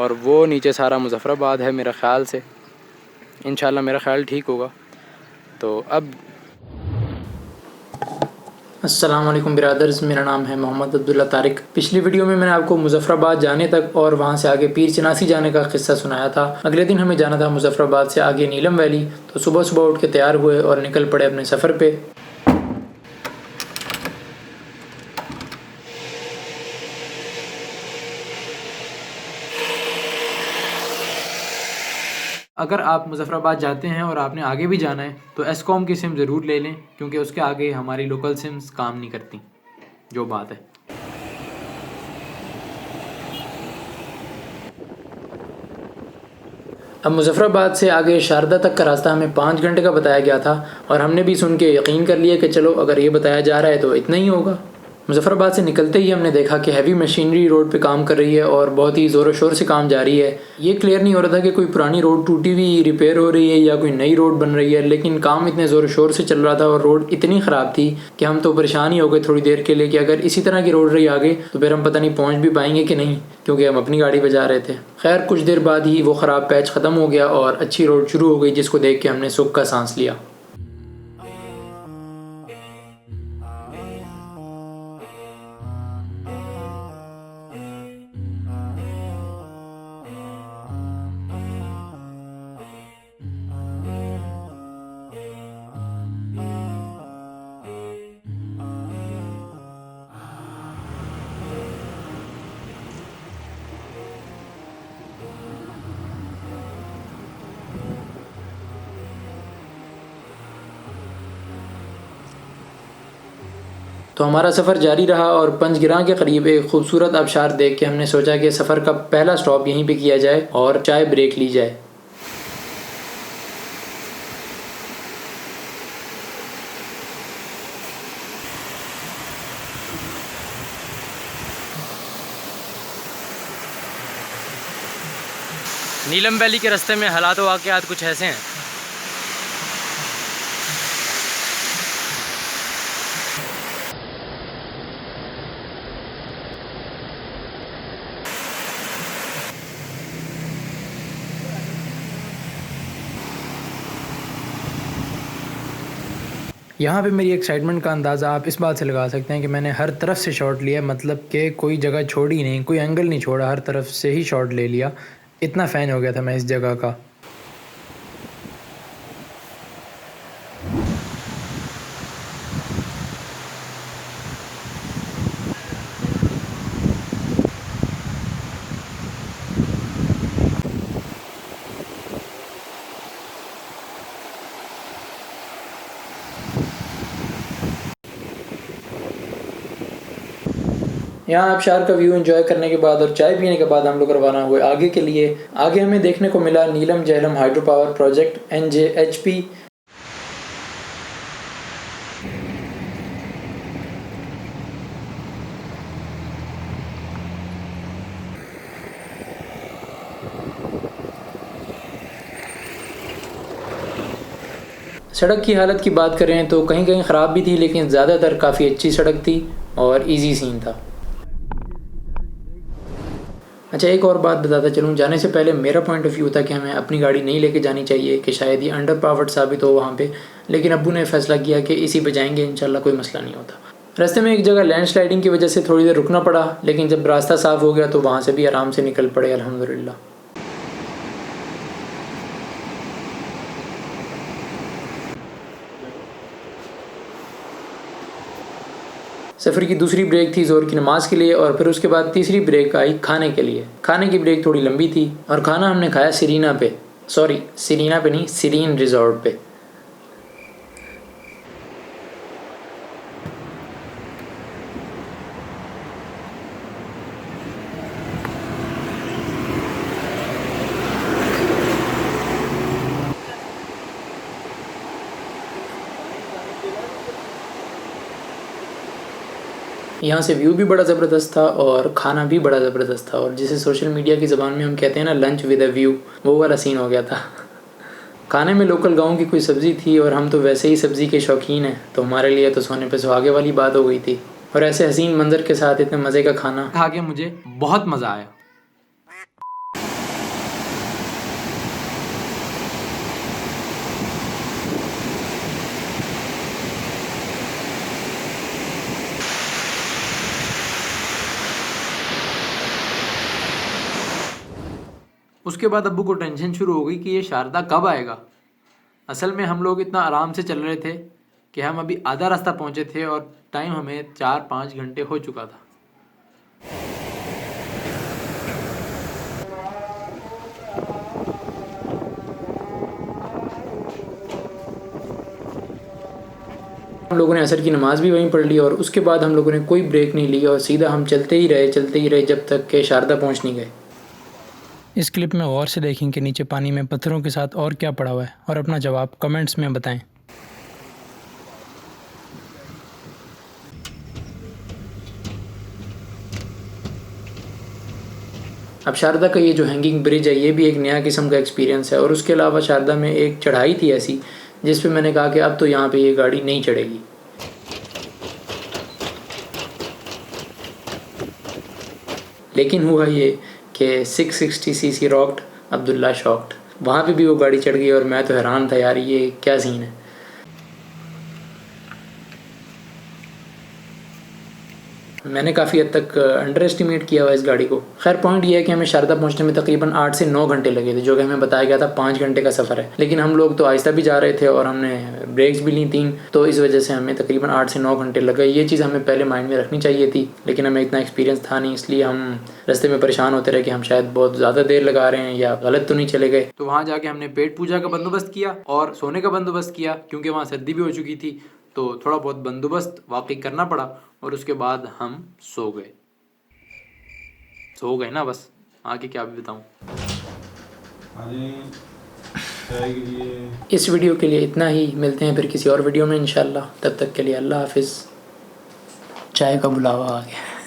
और वो नीचे सारा मुज़फ़्फ़राबाद है मेरा ख़्याल से। इंशाल्लाह मेरा ख़्याल ठीक होगा। तो अब अस्सलाम वालेकुम बिरादर्स, मेरा नाम है मोहम्मद अब्दुल्ला तारिक। पिछली वीडियो में मैंने आपको मुज़फ़्फ़राबाद जाने तक और वहाँ से आगे पीर चिनासी जाने का किस्सा सुनाया था। अगले दिन हमें जाना था मुज़फ़्फ़राबाद से आगे नीलम वैली। तो सुबह सुबह उठ के तैयार हुए और निकल पड़े अपने सफ़र पे। अगर आप मुज़फ़्फ़राबाद जाते हैं और आपने आगे भी जाना है तो एस्कॉम की सिम ज़रूर ले लें, क्योंकि उसके आगे हमारी लोकल सिम्स काम नहीं करती, जो बात है। अब मुज़फ़्फ़राबाद से आगे शारदा तक का रास्ता हमें 5 घंटे का बताया गया था और हमने भी सुन के यकीन कर लिया कि चलो अगर ये बताया जा रहा है तो इतना ही होगा। मुज़फ़्फ़राबाद से निकलते ही हमने देखा कि हैवी मशीनरी रोड पे काम कर रही है और बहुत ही ज़ोरों शोर से काम जारी है। ये क्लियर नहीं हो रहा था कि कोई पुरानी रोड टूटी हुई रिपेयर हो रही है या कोई नई रोड बन रही है, लेकिन काम इतने ज़ोरों शोर से चल रहा था और रोड इतनी ख़राब थी कि हम तो परेशान ही हो गए थोड़ी देर के लिए कि अगर इसी तरह की रोड रही आगे तो फिर हम पता नहीं पहुँच भी पाएंगे कि नहीं, क्योंकि हम अपनी गाड़ी पे जा रहे थे। खैर कुछ देर बाद ही वो ख़राब पैच ख़त्म हो गया और अच्छी रोड शुरू हो गई, जिसको देख के हमने सुख का सांस लिया। तो हमारा सफ़र जारी रहा और पंजगिरां के करीब एक खूबसूरत आबशार देख के हमने सोचा कि सफ़र का पहला स्टॉप यहीं पे किया जाए और चाय ब्रेक ली जाए। नीलम वैली के रास्ते में हालात वाक़यात कुछ ऐसे हैं। यहाँ पे मेरी एक्साइटमेंट का अंदाज़ा आप इस बात से लगा सकते हैं कि मैंने हर तरफ से शॉट लिया, मतलब कि कोई जगह छोड़ी नहीं, कोई एंगल नहीं छोड़ा, हर तरफ से ही शॉट ले लिया। इतना फ़ैन हो गया था मैं इस जगह का। यहाँ आबशार का व्यू एंजॉय करने के बाद और चाय पीने के बाद हम लोग रवाना हुए आगे के लिए। आगे हमें देखने को मिला Neelam Jhelum hydro power project NJHP। सड़क की हालत की बात करें तो कहीं कहीं ख़राब भी थी, लेकिन ज़्यादातर काफ़ी अच्छी सड़क थी और इजी सीन था। अच्छा, एक और बात बताता चलूँ, जाने से पहले मेरा पॉइंट ऑफ व्यू था कि हमें अपनी गाड़ी नहीं लेके जानी चाहिए, कि शायद ये अंडर पावर्ड साबित हो वहाँ पे, लेकिन अब्बू ने फ़ैसला किया कि इसी पे जाएंगे, इंशाल्लाह कोई मसला नहीं होता। रास्ते में एक जगह लैंडस्लाइडिंग की वजह से थोड़ी देर रुकना पड़ा, लेकिन जब रास्ता साफ़ हो गया तो वहाँ से भी आराम से निकल पड़े अल्हम्दुलिल्लाह। सफ़र की दूसरी ब्रेक थी ज़ोर की नमाज के लिए और फिर उसके बाद तीसरी ब्रेक आई खाने के लिए। खाने की ब्रेक थोड़ी लंबी थी और खाना हमने खाया सिरीना पे नहीं, सिरीन रिजॉर्ट पे। यहाँ से व्यू भी बड़ा ज़बरदस्त था और खाना भी बड़ा ज़बरदस्त था, और जिसे सोशल मीडिया की ज़बान में हम कहते हैं ना, लंच विद अ व्यू, वो वाला सीन हो गया था। खाने में लोकल गांव की कोई सब्ज़ी थी और हम तो वैसे ही सब्ज़ी के शौकीन हैं, तो हमारे लिए तो सोने पे सुहागे वाली बात हो गई थी। और ऐसे हसीन मंज़र के साथ इतने मज़े का खाना खा के मुझे बहुत मज़ा आया। उसके बाद अब्बू को टेंशन शुरू हो गई कि ये शारदा कब आएगा। असल में हम लोग इतना आराम से चल रहे थे कि हम अभी आधा रास्ता पहुँचे थे और टाइम हमें 4-5 घंटे हो चुका था। हम लोगों ने असर की नमाज़ भी वहीं पढ़ ली और उसके बाद हम लोगों ने कोई ब्रेक नहीं ली और सीधा हम चलते ही रहे जब तक कि शारदा पहुंच नहीं गए। इस क्लिप में गौर से देखें कि नीचे पानी में पत्थरों के साथ और क्या पड़ा हुआ है और अपना जवाब कमेंट्स में बताएं। अब शारदा का ये जो हैंगिंग ब्रिज है ये भी एक नया किस्म का एक्सपीरियंस है और उसके अलावा शारदा में एक चढ़ाई थी ऐसी जिस पे मैंने कहा कि अब तो यहाँ पे ये गाड़ी नहीं चढ़ेगी। लेकिन हुआ ये कि 660 सीसी रॉक्ड अब्दुल्ला शॉक्ड, वहाँ पे भी वो गाड़ी चढ़ गई और मैं तो हैरान था यार ये क्या सीन है। मैंने काफ़ी हद तक अंडर एस्टिमेट किया हुआ इस गाड़ी को। खैर पॉइंट ये है कि हमें शारदा पहुंचने में तकरीबन 8 से 9 घंटे लगे थे, जो कि हमें बताया गया था 5 घंटे का सफ़र है। लेकिन हम लोग तो आहिस्ता भी जा रहे थे और हमने ब्रेक्स भी ली 3, तो इस वजह से हमें तकरीबन 8 से 9 घंटे लगे। ये चीज़ हमें पहले माइंड में रखनी चाहिए थी, लेकिन हमें इतना एक्सपीरियंस था नहीं, इसलिए हम रास्ते में परेशान होते रहे कि हम शायद बहुत ज़्यादा देर लगा रहे हैं या गलत तो नहीं चले गए। तो वहाँ जाके हमने पेट पूजा का बंदोबस्त किया और सोने का बंदोबस्त किया, क्योंकि वहाँ सर्दी भी हो चुकी थी, तो थोड़ा बहुत बंदोबस्त वाकई करना पड़ा और उसके बाद हम सो गए ना, बस आगे क्या भी बताऊं। इस वीडियो के लिए इतना ही, मिलते हैं फिर किसी और वीडियो में इंशाल्लाह। तब तक के लिए अल्लाह हाफिज़। चाय का बुलावा आ गया।